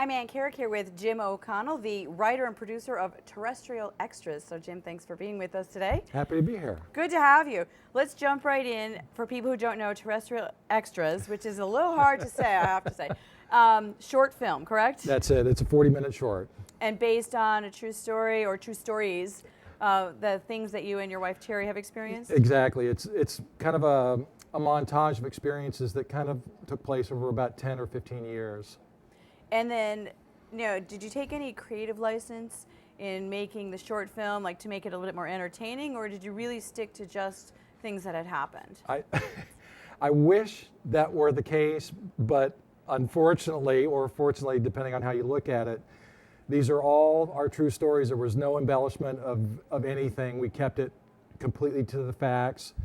I'm Ann Carrick here with Jim O'Connell, the writer and producer of Terrestrial Extras. So Jim, thanks for being with us today. Happy to be here. Good to have you. Let's jump right in. For people who don't know, Terrestrial Extras, which is a little hard to say, I have to say. Short film, correct? That's it. It's a 40-minute short. And based on a true story or true stories, the things that you and your wife Terry have experienced? Exactly. It's kind of a montage of experiences that kind of took place over about 10 or 15 years. And then, did you take any creative license in making the short film, like to make it a little bit more entertaining, or did you really stick to just things that had happened? I wish that were the case, but unfortunately, or fortunately, depending on how you look at it, these are all our true stories. There was no embellishment of anything. We kept it completely to the facts.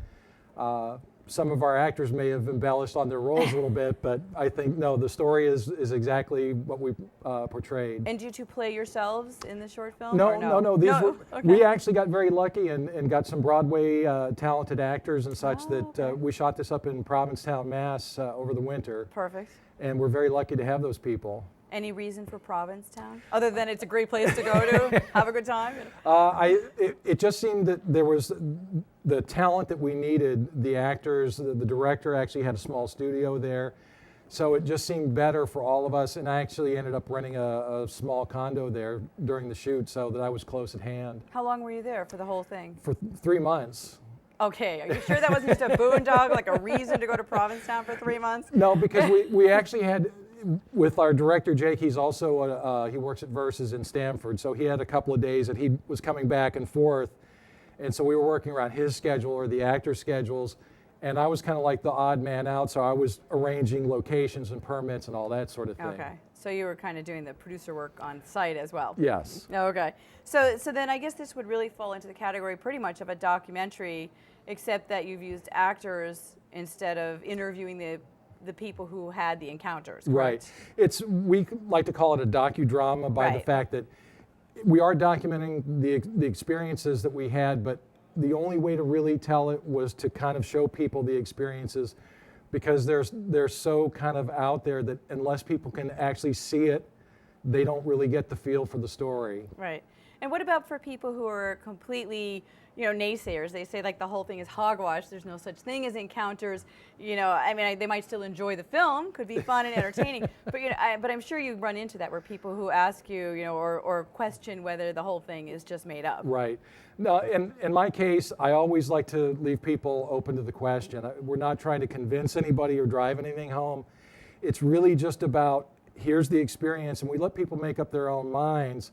Some of our actors may have embellished on their roles a little bit, but I think, no, the story is exactly what we portrayed. And did you two play yourselves in the short film? No. Okay. We actually got very lucky and got some Broadway talented actors and such we shot this up in Provincetown, Mass over the winter. Perfect. And we're very lucky to have those people. Any reason for Provincetown? Other than it's a great place to go to, have a good time? It just seemed that there was the talent that we needed. The actors, the director actually had a small studio there. So it just seemed better for all of us. And I actually ended up renting a small condo there during the shoot so that I was close at hand. How long were you there for the whole thing? For 3 months. Okay, are you sure that wasn't just a boondoggle, like a reason to go to Provincetown for 3 months? No, because we actually had, with our director Jake, he's also, he works at Versus in Stamford, so he had a couple of days that he was coming back and forth, and so we were working around his schedule or the actor's schedules, and I was kind of like the odd man out, so I was arranging locations and permits and all that sort of thing. Okay, so you were kind of doing the producer work on site as well? Yes. Okay, so then I guess this would really fall into the category pretty much of a documentary, except that you've used actors instead of interviewing the people who had the encounters, correct? Right. We like to call it a docudrama by the fact that we are documenting the experiences that we had, but the only way to really tell it was to kind of show people the experiences, because they're so kind of out there that unless people can actually see it, they don't really get the feel for the story. Right. And what about for people who are completely, naysayers? They say like the whole thing is hogwash. There's no such thing as encounters. They might still enjoy the film, could be fun and entertaining. But but I'm sure you run into that where people who ask you, or question whether the whole thing is just made up. Right. No, in my case, I always like to leave people open to the question. We're not trying to convince anybody or drive anything home. It's really just about, here's the experience, and we let people make up their own minds.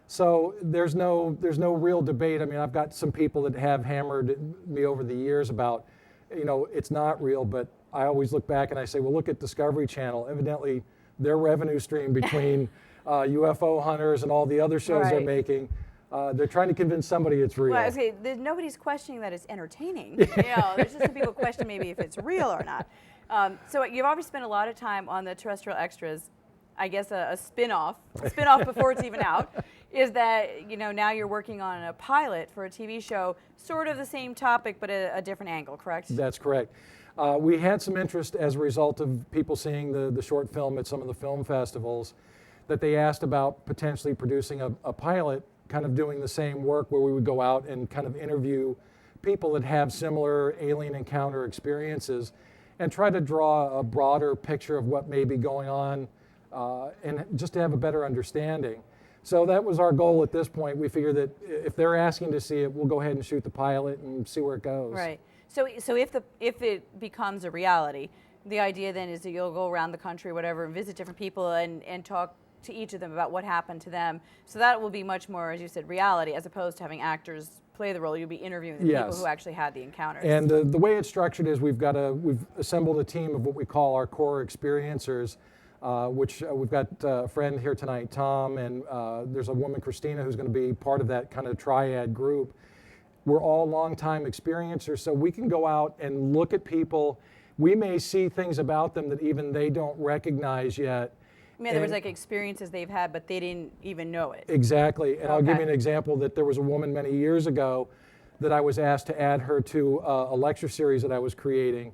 So there's no real debate. I mean, I've got some people that have hammered me over the years about, it's not real, but I always look back and I say, well, look at Discovery Channel. Evidently, their revenue stream between UFO hunters and all the other shows they're making, they're trying to convince somebody it's real. Well, okay, nobody's questioning that it's entertaining. There's just some people question maybe if it's real or not. So you've obviously spent a lot of time on the Terrestrial Extras. I guess a spin-off before it's even out, is that now you're working on a pilot for a TV show, sort of the same topic but a different angle, correct? That's correct. We had some interest as a result of people seeing the short film at some of the film festivals, that they asked about potentially producing a pilot, kind of doing the same work where we would go out and kind of interview people that have similar alien encounter experiences and try to draw a broader picture of what may be going on, and just to have a better understanding. So that was our goal at this point. We figured that if they're asking to see it, we'll go ahead and shoot the pilot and see where it goes. Right. So if it becomes a reality, the idea then is that you'll go around the country, whatever, and visit different people and talk to each of them about what happened to them. So that will be much more, as you said, reality, as opposed to having actors play the role. You'll be interviewing the people who actually had the encounters. And the way it's structured is we've assembled a team of what we call our core experiencers, which we've got a friend here tonight, Tom, and there's a woman, Christina, who's going to be part of that kind of triad group. We're all longtime experiencers, so we can go out and look at people. We may see things about them that even they don't recognize yet. I mean, there was like experiences they've had, but they didn't even know it. Exactly, and I'll give you an example that there was a woman many years ago that I was asked to add her to a lecture series that I was creating.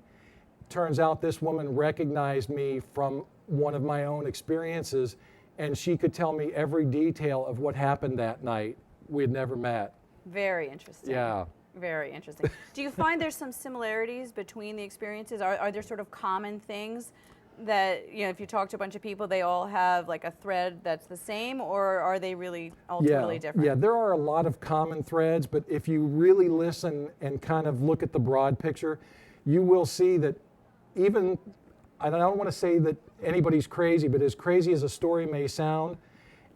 Turns out this woman recognized me from one of my own experiences and she could tell me every detail of what happened that night. We had never met. Very interesting. Yeah. Very interesting. Do you find there's some similarities between the experiences? Are there sort of common things that, you know, if you talk to a bunch of people, they all have like a thread that's the same, or are they really ultimately different? Yeah, there are a lot of common threads, but if you really listen and kind of look at the broad picture, you will see that even, I don't want to say that anybody's crazy, but as crazy as a story may sound,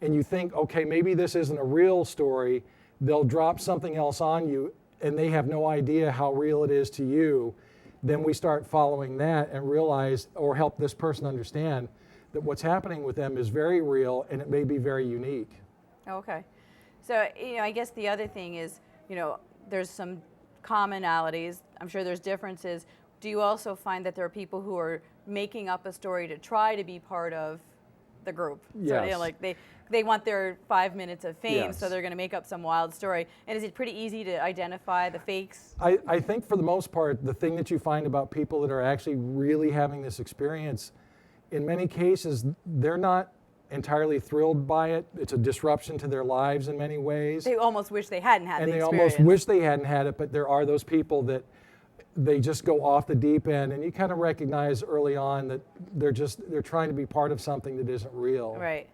and you think, okay, maybe this isn't a real story, they'll drop something else on you, and they have no idea how real it is to you. Then we start following that and realize, or help this person understand, that what's happening with them is very real and it may be very unique. Okay. So, you know, I guess the other thing is, you know, there's some commonalities. I'm sure there's differences. Do you also find that there are people who are making up a story to try to be part of the group? Yes. So, you know, like they want their 5 minutes of fame, Yes. so they're going to make up some wild story. And is it pretty easy to identify the fakes? I think for the most part, the thing that you find about people that are actually really having this experience, in many cases, they're not entirely thrilled by it. It's a disruption to their lives in many ways. They almost wish they hadn't had the And they experience. almost wish they hadn't had it, but there are those people that they just go off the deep end, and you kind of recognize early on that they're trying to be part of something that isn't real. Right.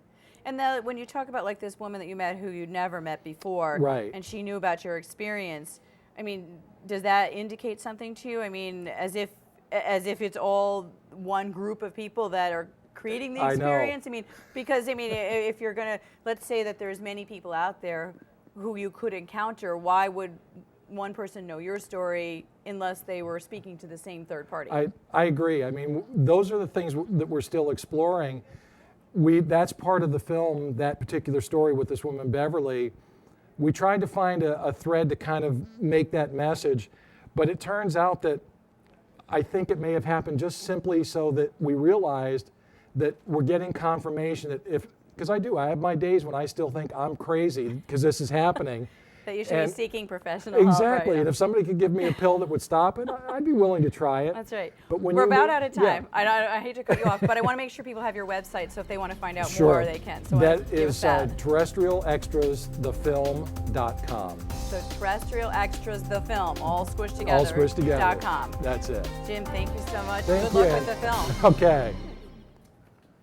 And then when you talk about like this woman that you met who you'd never met before, Right. and she knew about your experience, I mean, does that indicate something to you? I mean, as if it's all one group of people that are creating the I know. experience? I mean, because I mean, if you're gonna, let's say that there's many people out there who you could encounter, why would one person know your story unless they were speaking to the same third party? I agree. I mean, those are the things that we're still exploring. That's part of the film, that particular story with this woman, Beverly. We tried to find a thread to kind of make that message, but it turns out that I think it may have happened just simply so that we realized that we're getting confirmation that because I have my days when I still think I'm crazy because this is happening. That you should be seeking professional help. Exactly, Right? and if somebody could give me a pill that would stop it, I'd be willing to try it. That's right. But when We're you about get- out of time. I hate to cut you off, but I want to make sure people have your website, so if they want to find out Sure. more, they can. So why That don't you give us is that. terrestrialextrasthefilm.com. So Terrestrial Extras, the film, all squished together. All squished together. .com. That's it. Jim, thank you so much. Thank Good luck you. with the film. Okay.